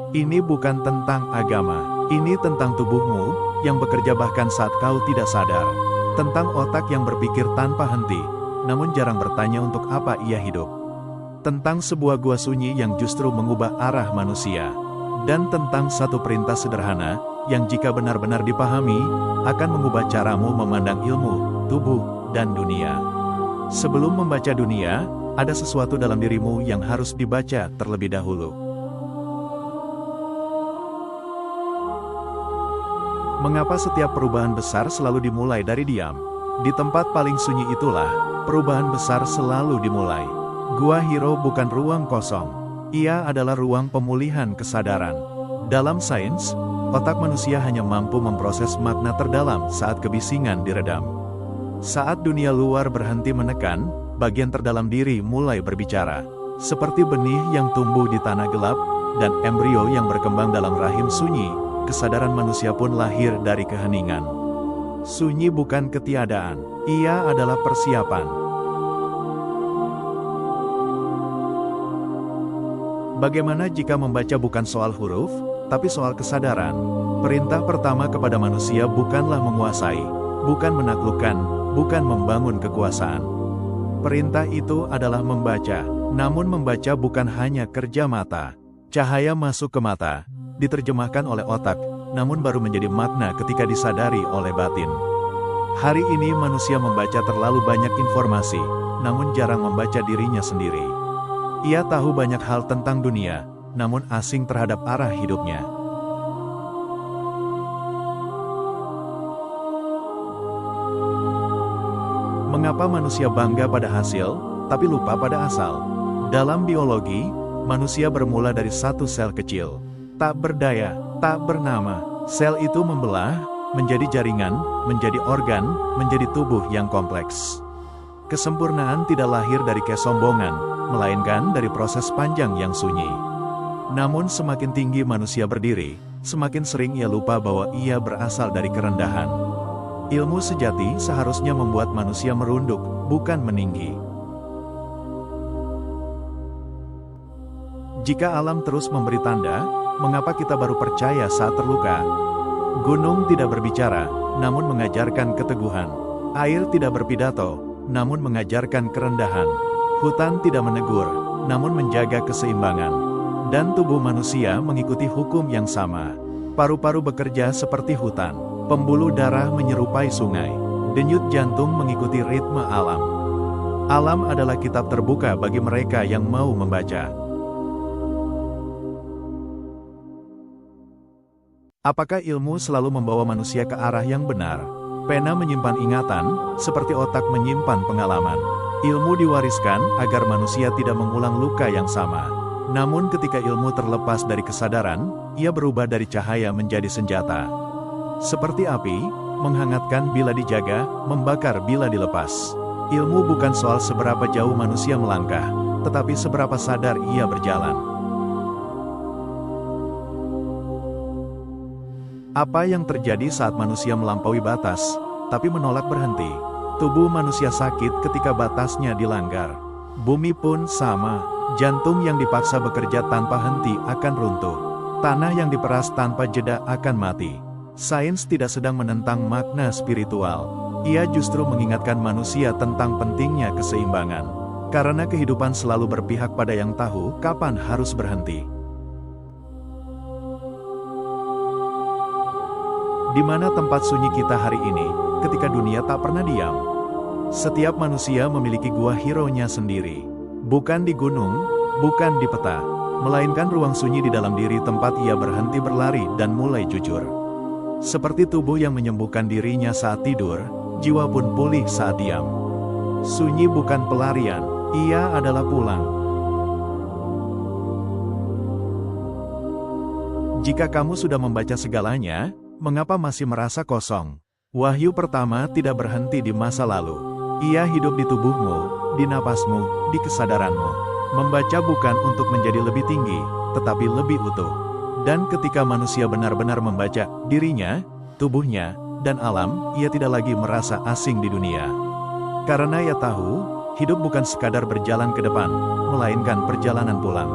Ini bukan tentang agama, ini tentang tubuhmu, yang bekerja bahkan saat kau tidak sadar. Tentang otak yang berpikir tanpa henti, namun jarang bertanya untuk apa ia hidup. Tentang sebuah gua sunyi yang justru mengubah arah manusia. Dan tentang satu perintah sederhana, yang jika benar-benar dipahami, akan mengubah caramu memandang ilmu, tubuh, dan dunia. Sebelum membaca dunia, ada sesuatu dalam dirimu yang harus dibaca terlebih dahulu. Mengapa setiap perubahan besar selalu dimulai dari diam? Di tempat paling sunyi itulah, perubahan besar selalu dimulai. Gua Hiro bukan ruang kosong. Ia adalah ruang pemulihan kesadaran. Dalam sains, otak manusia hanya mampu memproses makna terdalam saat kebisingan diredam. Saat dunia luar berhenti menekan, bagian terdalam diri mulai berbicara. Seperti benih yang tumbuh di tanah gelap, dan embrio yang berkembang dalam rahim sunyi, kesadaran manusia pun lahir dari keheningan. Sunyi bukan ketiadaan, ia adalah persiapan. Bagaimana jika membaca bukan soal huruf, tapi soal kesadaran? Perintah pertama kepada manusia bukanlah menguasai, bukan menaklukkan, bukan membangun kekuasaan. Perintah itu adalah membaca, namun membaca bukan hanya kerja mata. Cahaya masuk ke mata, diterjemahkan oleh otak, namun baru menjadi makna ketika disadari oleh batin. Hari ini manusia membaca terlalu banyak informasi, namun jarang membaca dirinya sendiri. Ia tahu banyak hal tentang dunia, namun asing terhadap arah hidupnya. Mengapa manusia bangga pada hasil, tapi lupa pada asal? Dalam biologi, manusia bermula dari satu sel kecil. Tak berdaya, tak bernama. Sel itu membelah, menjadi jaringan, menjadi organ, menjadi tubuh yang kompleks. Kesempurnaan tidak lahir dari kesombongan, melainkan dari proses panjang yang sunyi. Namun semakin tinggi manusia berdiri, semakin sering ia lupa bahwa ia berasal dari kerendahan. Ilmu sejati seharusnya membuat manusia merunduk, bukan meninggi. Jika alam terus memberi tanda, mengapa kita baru percaya saat terluka? Gunung tidak berbicara, namun mengajarkan keteguhan. Air tidak berpidato, namun mengajarkan kerendahan. Hutan tidak menegur, namun menjaga keseimbangan. Dan tubuh manusia mengikuti hukum yang sama. Paru-paru bekerja seperti hutan. Pembuluh darah menyerupai sungai. Denyut jantung mengikuti ritme alam. Alam adalah kitab terbuka bagi mereka yang mau membaca. Apakah ilmu selalu membawa manusia ke arah yang benar? Pena menyimpan ingatan, seperti otak menyimpan pengalaman. Ilmu diwariskan agar manusia tidak mengulang luka yang sama. Namun ketika ilmu terlepas dari kesadaran, ia berubah dari cahaya menjadi senjata. Seperti api, menghangatkan bila dijaga, membakar bila dilepas. Ilmu bukan soal seberapa jauh manusia melangkah, tetapi seberapa sadar ia berjalan. Apa yang terjadi saat manusia melampaui batas, tapi menolak berhenti? Tubuh manusia sakit ketika batasnya dilanggar. Bumi pun sama, jantung yang dipaksa bekerja tanpa henti akan runtuh. Tanah yang diperas tanpa jeda akan mati. Sains tidak sedang menentang makna spiritual. Ia justru mengingatkan manusia tentang pentingnya keseimbangan. Karena kehidupan selalu berpihak pada yang tahu kapan harus berhenti. Di mana tempat sunyi kita hari ini, ketika dunia tak pernah diam? Setiap manusia memiliki gua hero-nya sendiri. Bukan di gunung, bukan di peta, melainkan ruang sunyi di dalam diri tempat ia berhenti berlari dan mulai jujur. Seperti tubuh yang menyembuhkan dirinya saat tidur, jiwa pun pulih saat diam. Sunyi bukan pelarian, ia adalah pulang. Jika kamu sudah membaca segalanya, mengapa masih merasa kosong? Wahyu pertama tidak berhenti di masa lalu. Ia hidup di tubuhmu, di napasmu, di kesadaranmu. Membaca bukan untuk menjadi lebih tinggi, tetapi lebih utuh. Dan ketika manusia benar-benar membaca dirinya, tubuhnya, dan alam, ia tidak lagi merasa asing di dunia. Karena ia tahu, hidup bukan sekadar berjalan ke depan, melainkan perjalanan pulang.